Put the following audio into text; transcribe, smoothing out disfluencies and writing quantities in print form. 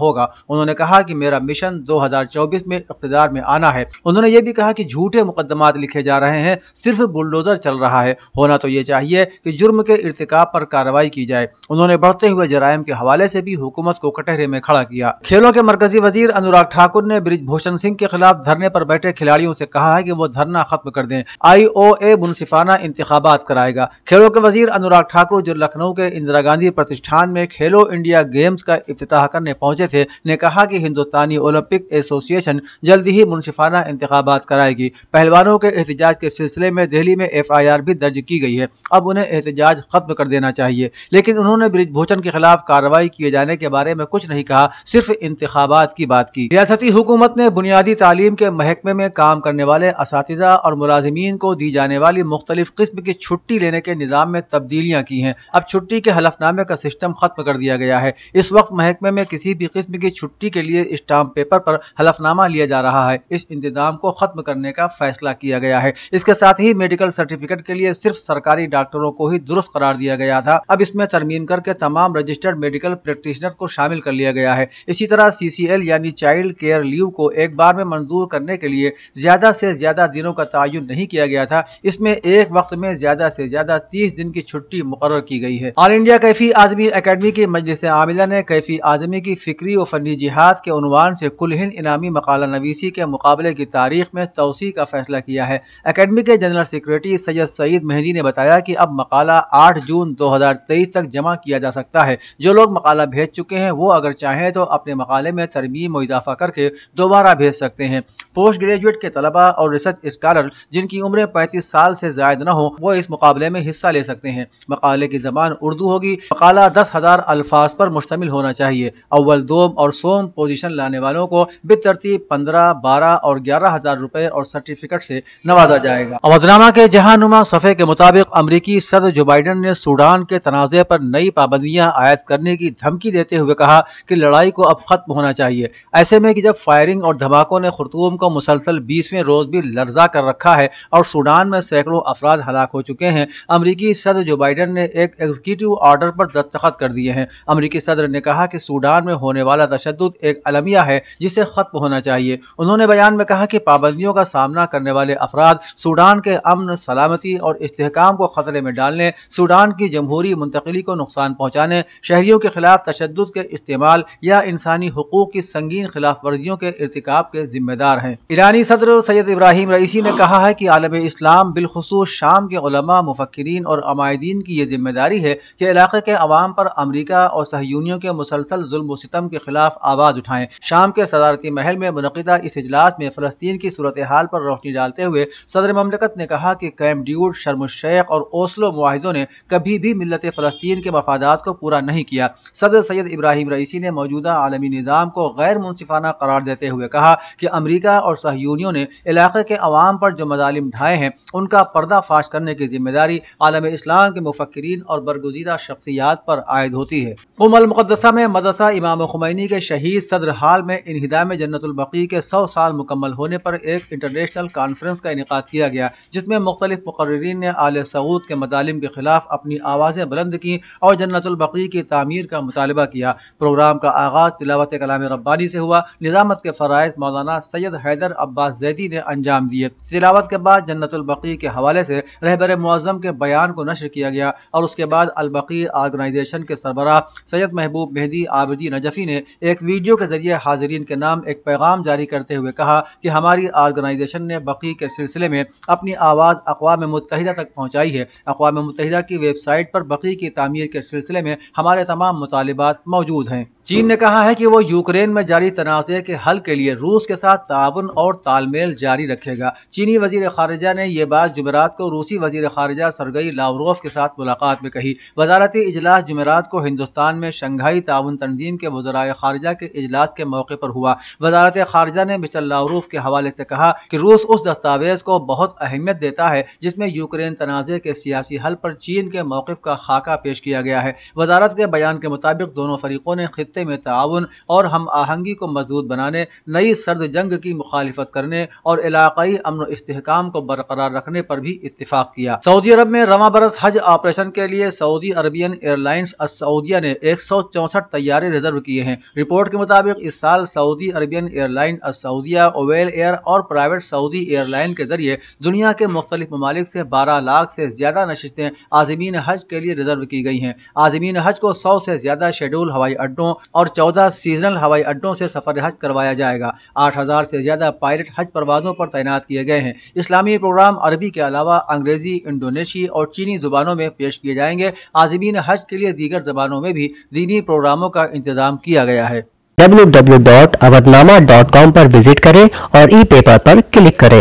ہوگا۔ انہوں نے کہا کہ میرا مشن 2024 میں اقتدار میں آنا ہے۔ انہوں نے یہ بھی کہا کہ جھوٹے مقدمات لکھے جا رہے ہیں، صرف بلڈوزر چل رہا ہے، ہونا تو یہ چاہیے کہ جرم کے ارتکاب پر کارروائی کی جائے۔ انہوں نے بڑھتے ہوئے جرائم کے حوالے سے بھی حکومت کو کٹہرے میں کھڑا کیا۔ کھیلوں کے مرکزی وزیر انوراگ ٹھاکر نے برج بھوشن سنگھ کے خلاف دھرنے پر بیٹھے کھلاڑیوں سے کہا ہے کہ وہ دھرنا ختم کر دیں۔ IOA منصفانہ انتخابات کرائے گا۔ کھیلوں کے وزیر انوراگ ٹھاکر جو لکھنؤ کے اندرا گاندھی پرتشٹھان میں کھیلو انڈیا گیمز کا افتتاح کرنے پہنچے تھے نے کہا کہ ہندوستانی اولمپک ایسوسی ایشن جلد ہی منصفانہ انتخابات کرائے گی۔ پہلوانوں کے احتجاج کے سلسلے میں دہلی میں FIR بھی درج کی گئی ہے، اب انہیں احتجاج ختم کر دینا چاہیے، لیکن انہوں نے برج بھوشن کے خلاف کارروائی کیے جانے کے بارے میں کچھ نہیں کہا، صرف انتخابات کی بات کی۔ ریاستی حکومت نے بنیادی تعلیم کے محکمے میں کام کرنے والے اساتذہ اور ملازمین کو دی جانے والی مختلف قسم کی چھٹی لینے کے نظام میں تبدیلیاں کی ہیں۔ اب چھٹی کے حلف نامے کا سسٹم ختم کر دیا گیا ہے۔ اس وقت محکمے میں کسی بھی قسم کی چھٹی کے لیے اسٹامپ پیپر پر حلف نامہ لیا جا رہا ہے۔ اس انتظام کو ختم کرنے کا فیصلہ کیا گیا ہے۔ اس کے ساتھ ہی میڈیکل سرٹیفکیٹ کے لیے صرف سرکاری ڈاکٹروں کو ہی درست قرار دیا گیا تھا، اب اس میں ترمیم کر کے تمام رجسٹرڈ میڈیکل پریکٹیشنر کو شامل کر لیا گیا ہے۔ اسی طرح CCL یعنی چائلڈ کیئر لیو کو ایک بار میں منظور کرنے کے لیے زیادہ سے زیادہ دنوں کا تعین نہیں کیا گیا تھا، اس میں ایک وقت میں زیادہ سے زیادہ 30 دن کی چھٹی مقرر کی گئی ہے۔ آل انڈیا کیفی اعظمی اکیڈمی کی مجلس عاملہ نے کیفی اعظمی کی فکری و فنی جہاد کے عنوان سے کل ہند انعامی مقالہ نویسی کے مقابلے کی تاریخ میں توسیع کا فیصلہ کیا ہے۔ اکیڈمی کے جنرل سیکریٹری سید سعید مہدی نے بتایا کہ اب مقالہ 8 جون 2023 تک جمع کیا جا سکتا ہے۔ جو لوگ مقالہ بھیج چکے ہیں وہ اگر چاہیں تو اپنے مقالے میں ترمیم و اضافہ کر کے دوبارہ بھیج سکتے ہیں۔ پوسٹ گریجویٹ کے طلبہ اور ریسرچ اسکالر جن کی عمریں 35 سال سے زائد نہ ہو وہ اس مقابلے میں حصہ لے سکتے ہیں۔ مقالے کی زبان اردو ہوگی۔ مقالہ 10,000 الفاظ پر مشتمل ہونا چاہیے۔ اول، دوم اور سوم پوزیشن لانے والوں کو بالترتیب 15، 12 اور 11,000 روپے اور سرٹیفکیٹ سے نوازا جائے گا۔ اودنامہ کے جہاں نما صفحے کے مطابق امریکی صدر جو بائیڈن نے سوڈان کے تنازع پر نئی پابندیاں عائد کرنے کی دھمکی دیتے ہوئے کہا کہ لڑائی کو اب ختم ہونا چاہیے۔ ایسے میں کہ جب فائرنگ اور دھماکوں نے خرطوم کو مسلسل 20ویں روز بھی لرزا کر رکھا ہے اور سوڈان میں سینکڑوں افراد ہلاک ہو چکے ہیں، امریکی صدر جو بائیڈن نے ایک ایگزیکٹو آرڈر پر دستخط کر دیے ہیں۔ امریکی صدر نے کہا کہ سوڈان میں ہونے والا تشدد ایک المیہ ہے جسے ختم ہونا چاہیے۔ انہوں نے بیان میں کہا کہ پابندیوں کا سامنا کرنے والے افراد سوڈان کے امن، سلامتی اور استحکام کو خطرے میں ڈالنے، سوڈان کی جمہوری منتقلی کو نقصان پہنچانے، شہریوں کے خلاف تشدد کے استعمال یا انسانی حقوق کی سنگین خلاف ورزیوں کے ارتکاب کے ذمہ دار ہیں۔ ایرانی صدر سید ابراہیم رئیسی نے کہا ہے کہ عالم اسلام بالخصوص شام کے علماء، مفکرین اور عمائدین کی یہ ذمہ داری ہے کہ علاقے کے عوام پر امریکہ اور صہیونیوں کے مسلسل ظلم و ستم کے خلاف آواز اٹھائیں۔ شام کے صدارتی محل میں منعقدہ اس اجلاس میں فلسطین کی صورتحال پر روشنی ڈالتے ہوئے صدر مملکت نے کہا کہ کیمپ ڈیوڈ، شرم الشیخ اور اوسلو معاہدوں نے کبھی بھی ملت فلسطین کے مفادات کو پورا نہیں کیا۔ صدر سید ابراہیم رئیسی نے موجودہ عالمی نظام کو غیر منصفانہ قرار دیتے ہوئے کہا کہ امریکہ اور صہیونیوں نے علاقے کے عوام پر جو مظالم ڈھائے ہیں ان کا پردہ فاش کرنے کی ذمہ داری عالم اسلام کے مفکرین اور برگزیدہ شخصیات پر عائد ہوتی ہے۔ المقدسہ میں مدرسہ امام خمینی کے شہید صدر حال میں انہدام جنت البقیع کے 100 سال مکمل ہونے پر ایک انٹرنیشنل کانفرنس کا انعقاد کیا گیا، جس میں مختلف مقررین نے آل سعود کے مظالم کے خلاف اپنی آوازیں بلند کی اور جنت البقیع کی تعمیر کا مطالبہ کیا۔ پروگرام کا آغاز تلاوت کلام ربانی سے ہوا۔ نظامت کے فرائض مولانا سید حیدر عباس زیدی نے انجام دیے۔ تلاوت کے بعد جنت البقیع کے حوالے سے رہبر معظم کے بیان کو نشر کیا گیا اور اس کے بعد البقیع آرگنائزیشن کے سربراہ سید محبوب مہدی عابدی نجفی نے ایک ویڈیو کے ذریعے حاضرین کے نام ایک پیغام جاری کرتے ہوئے کہا کہ ہماری آرگنائزیشن نے بقیع کے سلسلے میں اپنی آواز اقوام متحدہ تک پہنچائی ہے۔ اقوام متحدہ کی ویب سائٹ پر بقیع کی تعمیر کے سلسلے میں ہمارے تمام مطالبات موجود ہیں۔ چین نے کہا ہے کہ وہ یوکرین میں جاری تنازع کے حل کے لیے روس کے ساتھ تعاون اور تال میل جاری رکھے گا۔ چینی وزیر خارجہ نے یہ بات جمعرات کو روسی وزیر خارجہ سرگئی لاوروف کے ساتھ ملاقات میں کہی۔ وزارتی اجلاس جمعرات کو ہندوستان میں شنگھائی تعاون تنظیم کے وزرائے خارجہ کے اجلاس کے موقع پر ہوا۔ وزارت خارجہ نے مسٹر لاوروف کے حوالے سے کہا کہ روس اس دستاویز کو بہت اہمیت دیتا ہے جس میں یوکرین تنازع کے سیاسی حل پر چین کے موقف کا خاکہ پیش کیا گیا ہے۔ وزارت کے بیان کے مطابق دونوں فریقوں نے خطے خطے میں تعاون اور ہم آہنگی کو مضبوط بنانے، نئی سرد جنگ کی مخالفت کرنے اور علاقائی امن و استحکام کو برقرار رکھنے پر بھی اتفاق کیا۔ سعودی عرب میں رواں برس حج آپریشن کے لیے سعودی عربین ایئر لائنز السعودیہ نے 164 طیارے ریزرو کیے ہیں۔ رپورٹ کے مطابق اس سال سعودی عربین ایئر لائن السعودیہ، اویل ایئر اور پرائیویٹ سعودی ایئر لائن کے ذریعے دنیا کے مختلف ممالک سے 12 لاکھ سے زیادہ نشستیں عازمین حج کے لیے ریزرو کی گئی ہیں۔ عازمین حج کو 100 سے زیادہ شیڈول ہوائی اڈوں اور 14 سیزنل ہوائی اڈوں سے سفر حج کروایا جائے گا۔ 8000 سے زیادہ پائلٹ حج پروازوں پر تعینات کیے گئے ہیں۔ اسلامی پروگرام عربی کے علاوہ انگریزی، انڈونیشی اور چینی زبانوں میں پیش کیے جائیں گے۔ عازمین حج کے لیے دیگر زبانوں میں بھی دینی پروگراموں کا انتظام کیا گیا ہے۔ www.awadhnama.com پر وزٹ کریں اور ای پیپر پر کلک کریں۔